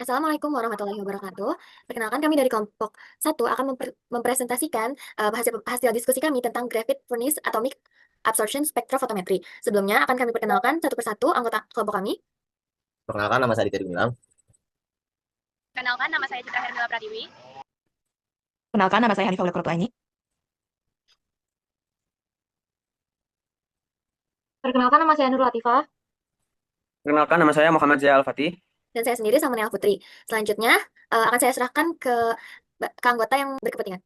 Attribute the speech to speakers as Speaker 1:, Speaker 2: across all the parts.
Speaker 1: Assalamualaikum warahmatullahi wabarakatuh. Perkenalkan kami dari kelompok satu akan mempresentasikan hasil, hasil diskusi kami tentang Graphite Furnace Atomic Absorption Spectrophotometry. Sebelumnya akan kami perkenalkan satu persatu anggota kelompok kami.
Speaker 2: Perkenalkan, nama saya Dika Gumilang.
Speaker 3: Kenalkan, nama saya Citra Hermila Pratiwi.
Speaker 4: Kenalkan, nama saya Hanifah Wilakurtuaini.
Speaker 1: Perkenalkan nama saya Nur Latifah.
Speaker 5: Perkenalkan, nama saya Muhammad Zia Al-Fatih.
Speaker 1: Dan saya sendiri Salmania Putri. Selanjutnya akan saya serahkan ke anggota yang berkepentingan.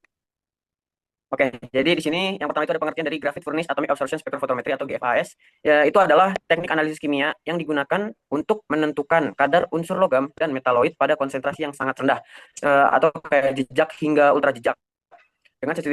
Speaker 5: Oke, jadi di sini yang pertama itu ada pengertian dari Graphite Furnace Atomic Absorption Spectrophotometry atau GFAS. Ya, itu adalah teknik analisis kimia yang digunakan untuk menentukan kadar unsur logam dan metaloid pada konsentrasi yang sangat rendah atau kayak jejak hingga ultra jejak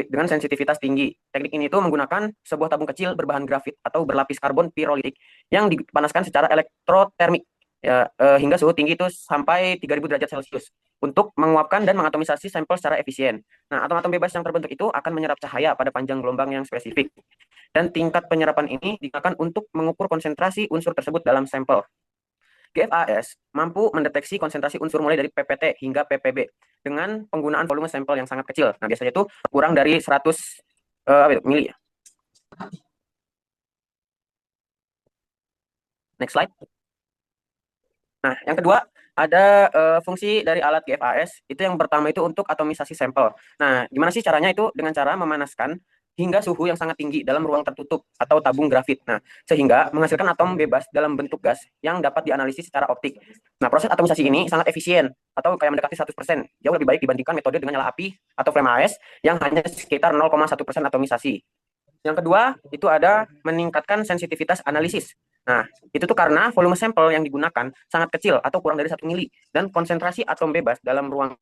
Speaker 5: dengan sensitivitas tinggi. Teknik ini itu menggunakan sebuah tabung kecil berbahan grafit atau berlapis karbon pirolitik yang dipanaskan secara elektrotermik ya, hingga suhu tinggi itu sampai 3000 derajat Celcius untuk menguapkan dan mengatomisasi sampel secara efisien. Nah, atom-atom bebas yang terbentuk itu akan menyerap cahaya pada panjang gelombang yang spesifik. Dan tingkat penyerapan ini digunakan untuk mengukur konsentrasi unsur tersebut dalam sampel. GFAS mampu mendeteksi konsentrasi unsur mulai dari PPT hingga PPB dengan penggunaan volume sampel yang sangat kecil. Nah, biasanya itu kurang dari 100 mili. Next slide. Nah, yang kedua ada fungsi dari alat GFAS. Itu yang pertama itu untuk atomisasi sampel. Nah, gimana sih caranya itu? Dengan cara memanaskan hingga suhu yang sangat tinggi dalam ruang tertutup atau tabung grafit. Nah, sehingga menghasilkan atom bebas dalam bentuk gas yang dapat dianalisis secara optik. Nah, proses atomisasi ini sangat efisien atau kayak mendekati 100%. Jauh lebih baik dibandingkan metode dengan nyala api atau flame AS yang hanya sekitar 0,1% atomisasi. Yang kedua, itu ada meningkatkan sensitivitas analisis. Nah, itu tuh karena volume sampel yang digunakan sangat kecil atau kurang dari 1 mili dan konsentrasi atom bebas dalam ruang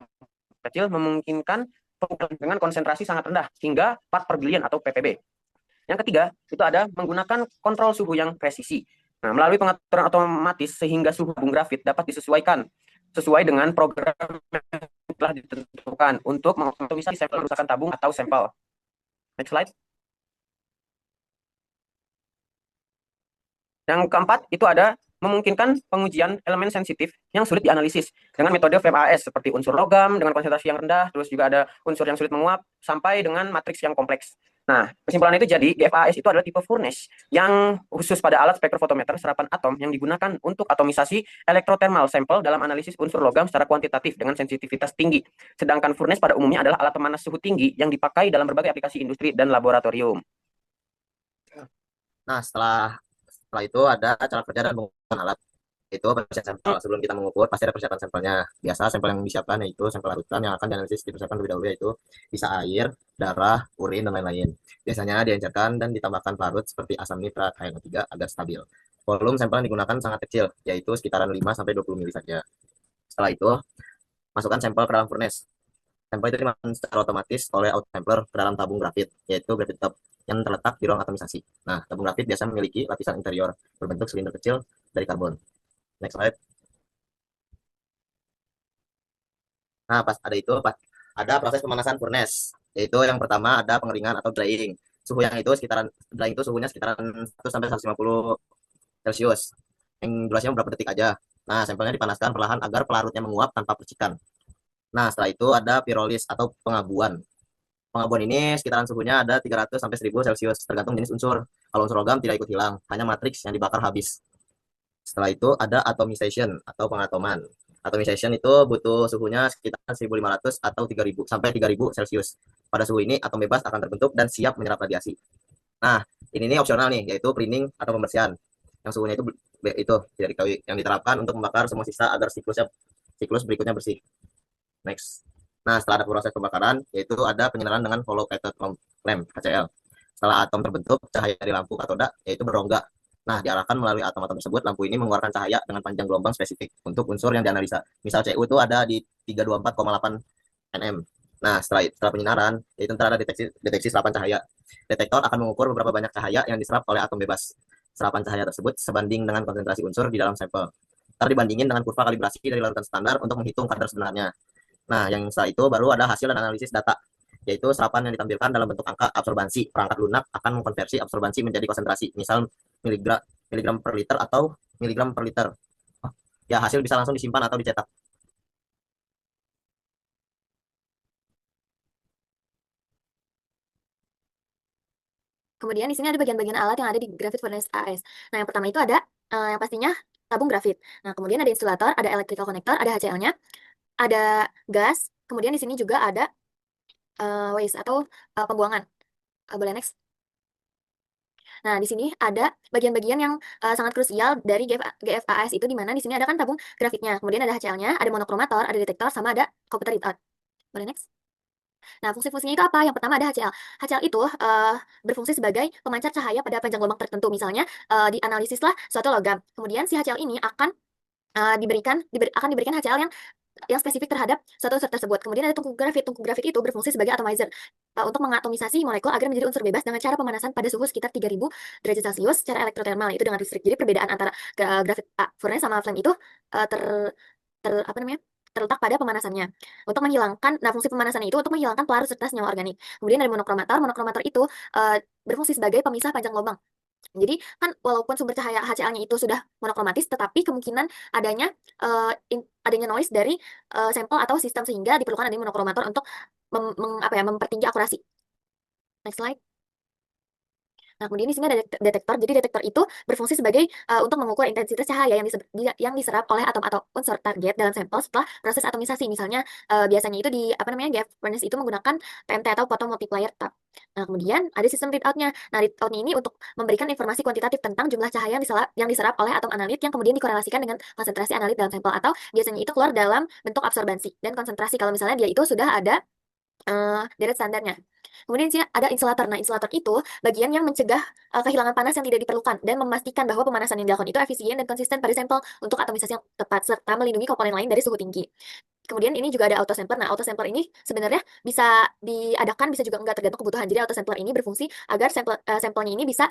Speaker 5: kecil memungkinkan pengukuran dengan konsentrasi sangat rendah hingga part per billion atau ppb. Yang ketiga, itu ada menggunakan kontrol suhu yang presisi. Nah, melalui pengaturan otomatis sehingga suhu tabung grafit dapat disesuaikan sesuai dengan program yang telah ditentukan untuk mengoptimisasi sampel kerusakan tabung atau sampel. Next slide. Yang keempat itu ada memungkinkan pengujian elemen sensitif yang sulit dianalisis dengan metode FMAS seperti unsur logam dengan konsentrasi yang rendah, terus juga ada unsur yang sulit menguap sampai dengan matriks yang kompleks. Nah, kesimpulan itu jadi GFAS itu adalah tipe furnace yang khusus pada alat spektrofotometer serapan atom yang digunakan untuk atomisasi elektrothermal sampel dalam analisis unsur logam secara kuantitatif dengan sensitivitas tinggi. Sedangkan furnace pada umumnya adalah alat pemanas suhu tinggi yang dipakai dalam berbagai aplikasi industri dan laboratorium.
Speaker 2: Nah, setelah itu ada cara kerja dan penggunaan alat. Itu persiapan sampel. Sebelum kita mengukur, pasti ada persiapan sampelnya. Biasa sampel yang disiapkan yaitu sampel larutan yang akan dianalisis dipersiapkan lebih dahulu, yaitu bisa air, darah, urin, dan lain-lain. Biasanya diencerkan dan ditambahkan pelarut seperti asam nitrat, HNO3 agar stabil. Volume sampel yang digunakan sangat kecil, yaitu sekitaran 5-20 mili saja. Setelah itu, masukkan sampel ke dalam furnace. Sampel itu dimasukkan secara otomatis oleh autosampler ke dalam tabung grafit, yaitu grafit top, yang terletak di ruang atomisasi. Nah, tabung grafit biasa memiliki lapisan interior berbentuk silinder kecil dari karbon. Next slide. Nah, pas ada proses pemanasan furnace, yaitu yang pertama ada pengeringan atau drying. Suhu yang itu sekitaran drying itu suhunya sekitaran 1 sampai 150 Celcius. Yang durasinya beberapa detik aja. Nah, sampelnya dipanaskan perlahan agar pelarutnya menguap tanpa percikan. Nah, setelah itu ada pirolis atau pengabuan. Pengabuan ini sekitaran suhunya ada 300 sampai 1000 Celcius, tergantung jenis unsur. Kalau unsur logam tidak ikut hilang, hanya matriks yang dibakar habis. Setelah itu ada atomization atau pengatoman. Atomization itu butuh suhunya sekitar 1500 atau 3000 sampai 3000 Celcius. Pada suhu ini atom bebas akan terbentuk dan siap menyerap radiasi. Nah, ini nih opsional nih, yaitu cleaning atau pembersihan. Yang suhunya itu tidak diketahui, yang diterapkan untuk membakar semua sisa agar siklus berikutnya bersih. Next. Nah, setelah ada proses pembakaran, yaitu ada penyinaran dengan hollow cathode lamp HCl. Setelah atom terbentuk, cahaya di lampu katoda yaitu berongga. Nah, diarahkan melalui atom-atom tersebut, lampu ini mengeluarkan cahaya dengan panjang gelombang spesifik untuk unsur yang dianalisa. Misal Cu itu ada di 324,8 nm. Nah, setelah penyinaran, yaitu ntar ada deteksi serapan cahaya. Detektor akan mengukur beberapa banyak cahaya yang diserap oleh atom bebas. Serapan cahaya tersebut sebanding dengan konsentrasi unsur di dalam sampel. Ntar dibandingin dengan kurva kalibrasi dari larutan standar untuk menghitung kadar sebenarnya. Nah, yang setelah itu baru ada hasil dan analisis data, yaitu serapan yang ditampilkan dalam bentuk angka absorbansi. Perangkat lunak akan mengkonversi absorbansi menjadi konsentrasi, misal miligram per liter atau miligram per liter. Ya, hasil bisa langsung disimpan atau dicetak.
Speaker 1: Kemudian di sini ada bagian-bagian alat yang ada di Graphite Furnace AS. Nah, yang pertama itu ada yang pastinya tabung grafit. Nah, kemudian ada insulator, ada electrical connector, ada HCl-nya, ada gas, kemudian di sini juga ada waste atau pembuangan. Boleh next? Nah, di sini ada bagian-bagian yang sangat krusial dari GFAS itu, di mana di sini ada kan tabung grafitnya, kemudian ada HCl-nya, ada monokromator, ada detektor, sama ada komputer readout. Boleh next? Nah, fungsi-fungsinya itu apa? Yang pertama ada HCl. HCl itu berfungsi sebagai pemancar cahaya pada panjang gelombang tertentu. Misalnya dianalisislah suatu logam. Kemudian si HCl ini akan akan diberikan HCl yang spesifik terhadap suatu unsur tersebut. Kemudian ada tungku grafit. Tungku grafit itu berfungsi sebagai atomizer untuk mengatomisasi molekul agar menjadi unsur bebas dengan cara pemanasan pada suhu sekitar 3000 derajat Celcius secara elektrotermal, itu dengan listrik. Jadi perbedaan antara grafit furnace sama flame itu eh, ter apa namanya? Terletak pada pemanasannya. Untuk menghilangkan, nah fungsi pemanasannya itu untuk menghilangkan pelarut serta senyawa organik. Kemudian ada monokromator. Monokromator itu berfungsi sebagai pemisah panjang gelombang. Jadi kan walaupun sumber cahaya HCl-nya itu sudah monokromatis, tetapi kemungkinan adanya adanya noise dari sampel atau sistem, sehingga diperlukan adanya monokromator untuk mempertinggi akurasi. Next slide. Nah, kemudian di sini ada detektor. Jadi detektor itu berfungsi sebagai untuk mengukur intensitas cahaya yang diserap oleh atom atau unsur target dalam sampel setelah proses atomisasi. Misalnya biasanya itu di GF furnace itu menggunakan PMT atau photon multiplier tab. Nah, kemudian ada sistem readout-nya. Nah, readout ini untuk memberikan informasi kuantitatif tentang jumlah cahaya yang diserap oleh atom analit, yang kemudian dikorelasikan dengan konsentrasi analit dalam sampel, atau biasanya itu keluar dalam bentuk absorbansi dan konsentrasi kalau misalnya dia itu sudah ada deret standarnya. Kemudian di sini ada insulator. Nah, insulator itu bagian yang mencegah kehilangan panas yang tidak diperlukan dan memastikan bahwa pemanasan yang dilakukan itu efisien dan konsisten pada sampel untuk atomisasi yang tepat, serta melindungi komponen lain dari suhu tinggi. Kemudian ini juga ada autosampler. Nah, autosampler ini sebenarnya bisa diadakan, bisa juga enggak, tergantung kebutuhan. Jadi autosampler ini berfungsi agar sampelnya ini bisa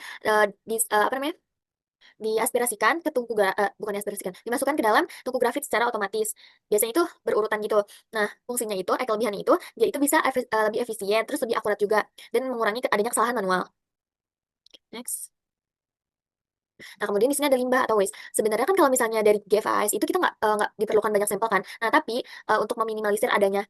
Speaker 1: diaspirasikan ke bukan diaspirasikan, dimasukkan ke dalam tungku grafit secara otomatis. Biasanya itu berurutan gitu. Nah, fungsinya itu, kelebihannya itu, dia itu bisa lebih efisien, terus lebih akurat juga, dan mengurangi adanya kesalahan manual. Next. Nah, kemudian di sini ada limbah atau waste. Sebenarnya kan kalau misalnya dari GFAS itu kita nggak diperlukan banyak sampel kan. Nah, tapi untuk meminimalisir adanya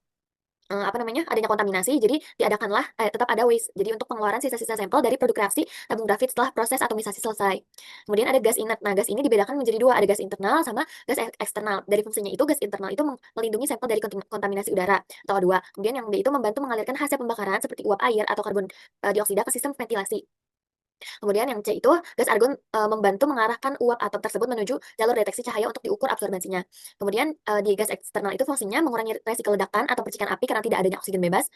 Speaker 1: adanya kontaminasi, jadi diadakanlah tetap ada waste. Jadi untuk pengeluaran sisa-sisa sampel dari produk reaksi tabung grafit setelah proses atomisasi selesai. Kemudian ada gas inert. Nah, gas ini dibedakan menjadi dua, ada gas internal sama gas eksternal. Dari fungsinya itu, gas internal itu melindungi sampel dari kontaminasi udara atau O2. Kemudian yang D itu membantu mengalirkan hasil pembakaran seperti uap air atau karbon dioksida ke sistem ventilasi. Kemudian yang C itu gas argon membantu mengarahkan uap atom tersebut menuju jalur deteksi cahaya untuk diukur absorbansinya. Kemudian di gas eksternal itu fungsinya mengurangi resiko ledakan atau percikan api karena tidak adanya oksigen bebas.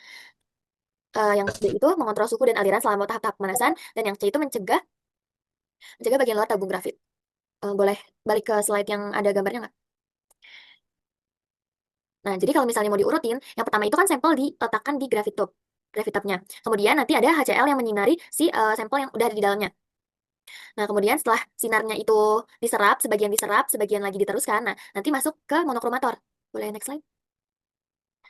Speaker 1: Yang D itu mengontrol suhu dan aliran selama tahap-tahap pemanasan, dan yang C itu mencegah bagian luar tabung grafit. Boleh balik ke slide yang ada gambarnya nggak? Nah, jadi kalau misalnya mau diurutin, yang pertama itu kan sampel diletakkan di grafit tubnya. Kemudian nanti ada HCl yang menyinari si sampel yang udah ada di dalamnya. Nah, kemudian setelah sinarnya itu diserap, sebagian lagi diteruskan. Nah, nanti masuk ke monokromator. Boleh next slide?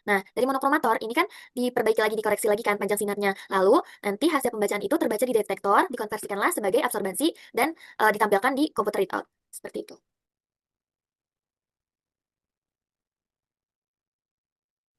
Speaker 1: Nah, dari monokromator ini kan diperbaiki lagi, dikoreksi lagi kan panjang sinarnya. Lalu nanti hasil pembacaan itu terbaca di detektor, dikonversikanlah sebagai absorbansi, dan ditampilkan di komputer readout. Seperti itu.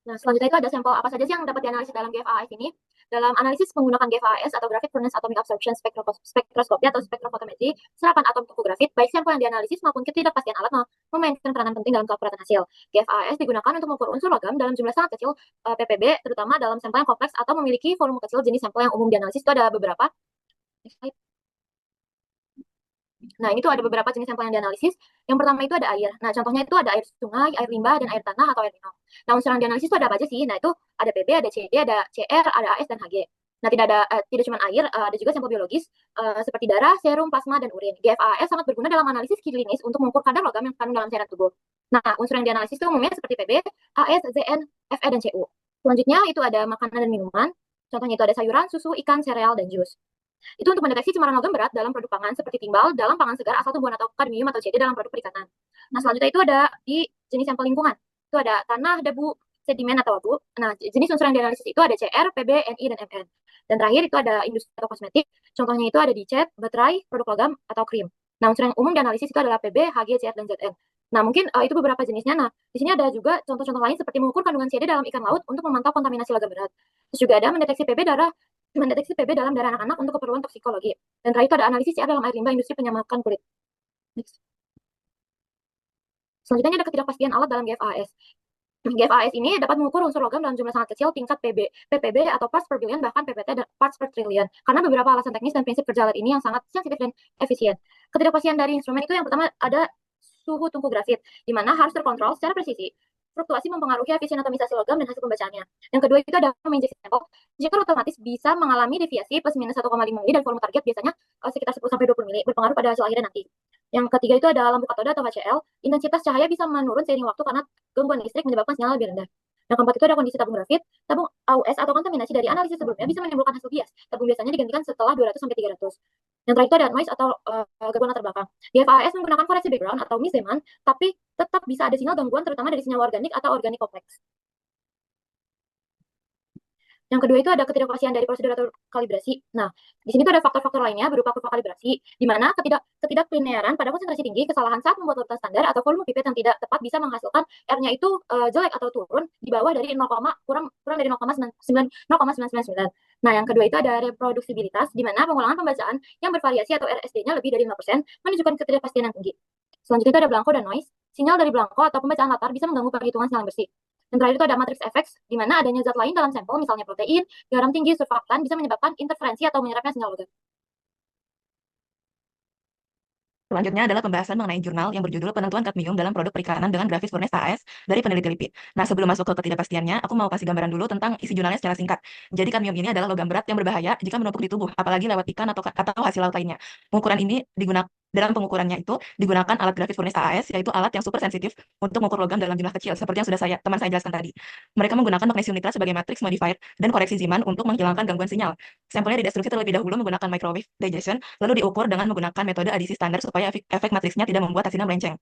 Speaker 1: Nah, selanjutnya itu ada sampel apa saja sih yang dapat dianalisis dalam GFAS ini. Dalam analisis menggunakan GFAS atau Graphite Furnace Atomic Absorption Spectroscopy atau spektrofotometri, serapan atom tungku grafit, baik sampel yang dianalisis maupun ketidakpastian alat memainkan peranan penting dalam keakuratan hasil. GFAS digunakan untuk mengukur unsur logam dalam jumlah sangat kecil ppb, terutama dalam sampel yang kompleks atau memiliki volume kecil. Jenis sampel yang umum dianalisis itu ada beberapa. Next slide. Nah, ini tuh ada beberapa jenis sampel yang dianalisis. Yang pertama itu ada air. Nah, contohnya itu ada air sungai, air limbah, dan air tanah atau air minum. Nah, unsur yang dianalisis itu ada apa aja sih? Nah, itu ada PB, ada CD, ada CR, ada AS, dan HG. Nah, tidak cuma air, ada juga sampel biologis seperti darah, serum, plasma, dan urin. GFAS sangat berguna dalam analisis klinis untuk mengukur kadar logam yang kandung dalam cairan tubuh. Nah, unsur yang dianalisis itu umumnya seperti PB, AS, ZN, Fe, dan Cu. Selanjutnya itu ada makanan dan minuman. Contohnya itu ada sayuran, susu, ikan, sereal, dan jus. Itu untuk mendeteksi cemaran logam berat dalam produk pangan seperti timbal dalam pangan segar, asal tumbuhan, atau kadmium atau CD dalam produk perikanan. Nah, selanjutnya itu ada di jenis sampel lingkungan. Itu ada tanah, debu, sedimen, atau abu. Nah, jenis unsur yang dianalisis itu ada CR, PB, NI, dan MN. Dan terakhir itu ada industri atau kosmetik. Contohnya itu ada di cat, baterai, produk logam, atau krim. Nah, unsur yang umum dianalisis itu adalah PB, HG, CR, dan ZN. Nah, mungkin itu beberapa jenisnya. Nah, di sini ada juga contoh-contoh lain seperti mengukur kandungan CD dalam ikan laut untuk memantau kontaminasi logam berat. Terus juga ada mendeteksi PB darah mendeteksi PB dalam darah anak-anak untuk keperluan toksikologi. Dan terakhir itu ada analisis CR dalam air limbah industri penyamakan kulit. Next. Selanjutnya ada ketidakpastian alat dalam GFAS. GFAS ini dapat mengukur unsur logam dalam jumlah sangat kecil tingkat ppb atau parts per billion, bahkan ppt dan parts per trillion. Karena beberapa alasan teknis dan prinsip kerja alat ini yang sangat sensitif dan efisien. Ketidakpastian dari instrumen itu yang pertama ada suhu tungku grafit, di mana harus terkontrol secara presisi. Fluktuasi mempengaruhi efisien atomisasi logam dan hasil pembacaannya. Yang kedua itu ada menginjeksi sampel. Jika otomatis bisa mengalami deviasi plus minus 1,5 mili dari volume target, biasanya sekitar 10-20 mili, berpengaruh pada hasil akhirnya nanti. Yang ketiga itu ada lampu katoda atau HCl. Intensitas cahaya bisa menurun seiring waktu karena gangguan listrik menyebabkan sinyal lebih rendah. Yang keempat itu ada kondisi tabung grafit. Tabung AUS atau kontaminasi dari analisis sebelumnya bisa menimbulkan hasil bias. Tabung biasanya digantikan setelah 200-300. Yang terakhir itu ada noise atau gangguan latar belakang. Di FAS menggunakan koreksi background atau Miss Zeeman, tapi tetap bisa ada sinyal gangguan terutama dari senyawa organik atau organik kompleks. Yang kedua itu ada ketidakpastian dari prosedur atau kalibrasi. Nah, di sini tuh ada faktor-faktor lainnya berupa kurva kalibrasi, di mana ketidaklinearan pada konsentrasi tinggi, kesalahan saat membuat urutan standar, atau volume pipet yang tidak tepat bisa menghasilkan R-nya itu jelek atau turun di bawah dari 0, kurang dari 0,999. Nah, yang kedua itu ada reproduksibilitas, di mana pengulangan pembacaan yang bervariasi atau RSD-nya lebih dari 5% menunjukkan ketidakpastian yang tinggi. Selanjutnya itu ada blanko dan noise. Sinyal dari blanko atau pembacaan latar bisa mengganggu perhitungan sinyal yang bersih. Yang terakhir itu ada matrix effects, di mana adanya zat lain dalam sampel, misalnya protein, garam tinggi, surfaktan, bisa menyebabkan interferensi atau menyerapnya sinyal logam.
Speaker 4: Selanjutnya adalah pembahasan mengenai jurnal yang berjudul Penentuan Kadmium dalam Produk Perikanan dengan Grafis Furnace AS dari peneliti LIPI. Nah, sebelum masuk ke ketidakpastiannya, aku mau kasih gambaran dulu tentang isi jurnalnya secara singkat. Jadi kadmium ini adalah logam berat yang berbahaya jika menumpuk di tubuh, apalagi lewat ikan atau hasil laut lainnya. Pengukuran ini dalam pengukurannya itu digunakan alat grafis furnace AS, yaitu alat yang super sensitif untuk mengukur logam dalam jumlah kecil, seperti yang sudah teman saya jelaskan tadi. Mereka menggunakan magnesium nitrat sebagai matrix modifier dan koreksi Zeeman untuk menghilangkan gangguan sinyal. Sampelnya didestruksi terlebih dahulu menggunakan microwave digestion, lalu diukur dengan menggunakan metode adisi standar supaya efek matriksnya tidak membuat hasilnya melenceng.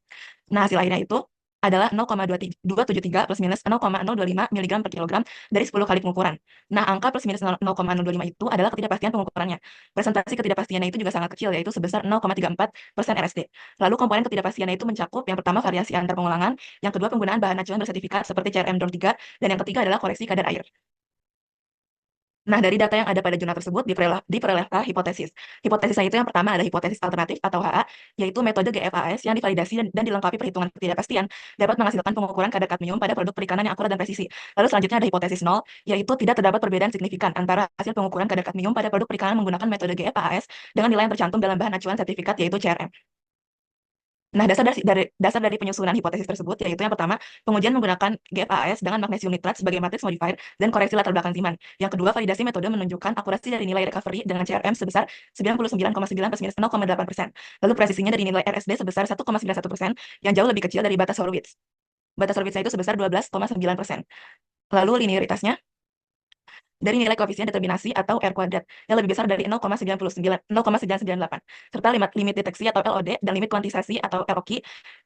Speaker 4: Nah, hasil akhirnya itu adalah 0,273 plus minus 0,025 mg per kilogram dari 10 kali pengukuran. Nah, angka plus minus 0,025 itu adalah ketidakpastian pengukurannya. Presentasi ketidakpastiannya itu juga sangat kecil, yaitu sebesar 0,34% RSD. Lalu komponen ketidakpastiannya itu mencakup yang pertama variasi antar pengulangan, yang kedua penggunaan bahan acuan bersertifikat seperti CRM-3, dan yang ketiga adalah koreksi kadar air. Nah, dari data yang ada pada jurnal tersebut diperolehlah hipotesis. Hipotesisnya itu yang pertama ada hipotesis alternatif atau HA, yaitu metode GFAS yang divalidasi dan dilengkapi perhitungan ketidakpastian dapat menghasilkan pengukuran kadar kadmium pada produk perikanan yang akurat dan presisi. Lalu selanjutnya ada hipotesis nol, yaitu tidak terdapat perbedaan signifikan antara hasil pengukuran kadar kadmium pada produk perikanan menggunakan metode GFAS dengan nilai yang tercantum dalam bahan acuan sertifikat yaitu CRM. Nah, dasar dari penyusunan hipotesis tersebut yaitu yang pertama, pengujian menggunakan GFAS dengan magnesium nitrat sebagai matrix modifier dan koreksi latar belakang Zeeman. Yang kedua, validasi metode menunjukkan akurasi dari nilai recovery dengan CRM sebesar 99,9 plus minus 0,8%. Lalu presisinya dari nilai RSD sebesar 1,91%, yang jauh lebih kecil dari batas Horowitz. Batas Horowitz itu sebesar 12,9%. Lalu linearitasnya dari nilai koefisien determinasi atau R kuadrat yang lebih besar dari 0,998 serta limit deteksi atau LOD dan limit kuantisasi atau LOQ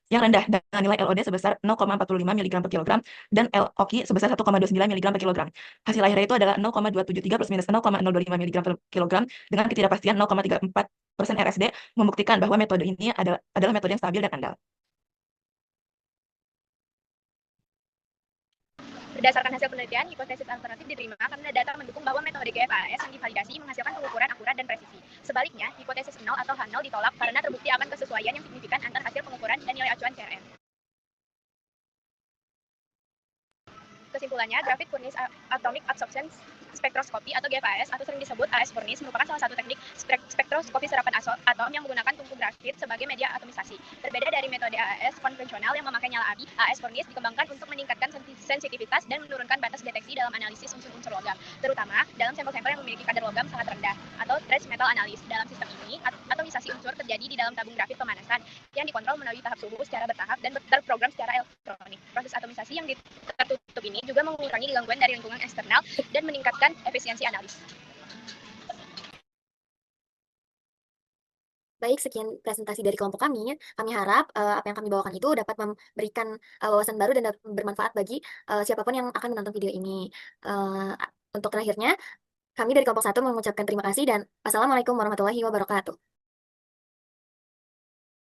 Speaker 4: yang rendah dengan nilai LOD sebesar 0,45 mg per kilogram dan LOQ sebesar 1,29 mg per kilogram. Hasil akhirnya itu adalah 0,273 plus minus 0,025 mg per kilogram dengan ketidakpastian 0,34% RSD, membuktikan bahwa metode ini adalah metode yang stabil dan andal.
Speaker 3: Berdasarkan hasil penelitian, hipotesis alternatif diterima karena data mendukung bahwa metode GFAS yang divalidasi menghasilkan pengukuran akurat dan presisi. Sebaliknya, hipotesis nol atau H0 ditolak karena terbukti akan kesesuaian yang signifikan antar hasil pengukuran dan nilai acuan CRM. Kesimpulannya, Graphite Furnace Atomic Absorption Spectroscopy atau GFAS atau sering disebut AS Furnace merupakan salah satu teknik spektroskopi serapan atom yang menggunakan tungku grafit sebagai media atomisasi. Berbeda dari metode AS konvensional yang memakai nyala api, AS Furnace dikembangkan untuk meningkatkan sensitivitas dan menurunkan batas deteksi dalam analisis unsur-unsur logam, terutama dalam sampel-sampel yang memiliki kadar logam sangat rendah atau trace metal analysis. Dalam sistem ini, atomisasi unsur terjadi di dalam tabung grafit pemanasan yang dikontrol melalui tahap suhu secara bertahap dan terprogram secara elektronik. Proses atomisasi yang tertutup ini juga mengurangi gangguan dari lingkungan eksternal dan meningkatkan efisiensi analisis.
Speaker 1: Baik, sekian presentasi dari kelompok kami. Kami harap apa yang kami bawakan itu dapat memberikan wawasan baru dan dapat bermanfaat bagi siapapun yang akan menonton video ini. Untuk terakhirnya, kami dari kelompok 1 mengucapkan terima kasih dan wassalamualaikum warahmatullahi wabarakatuh.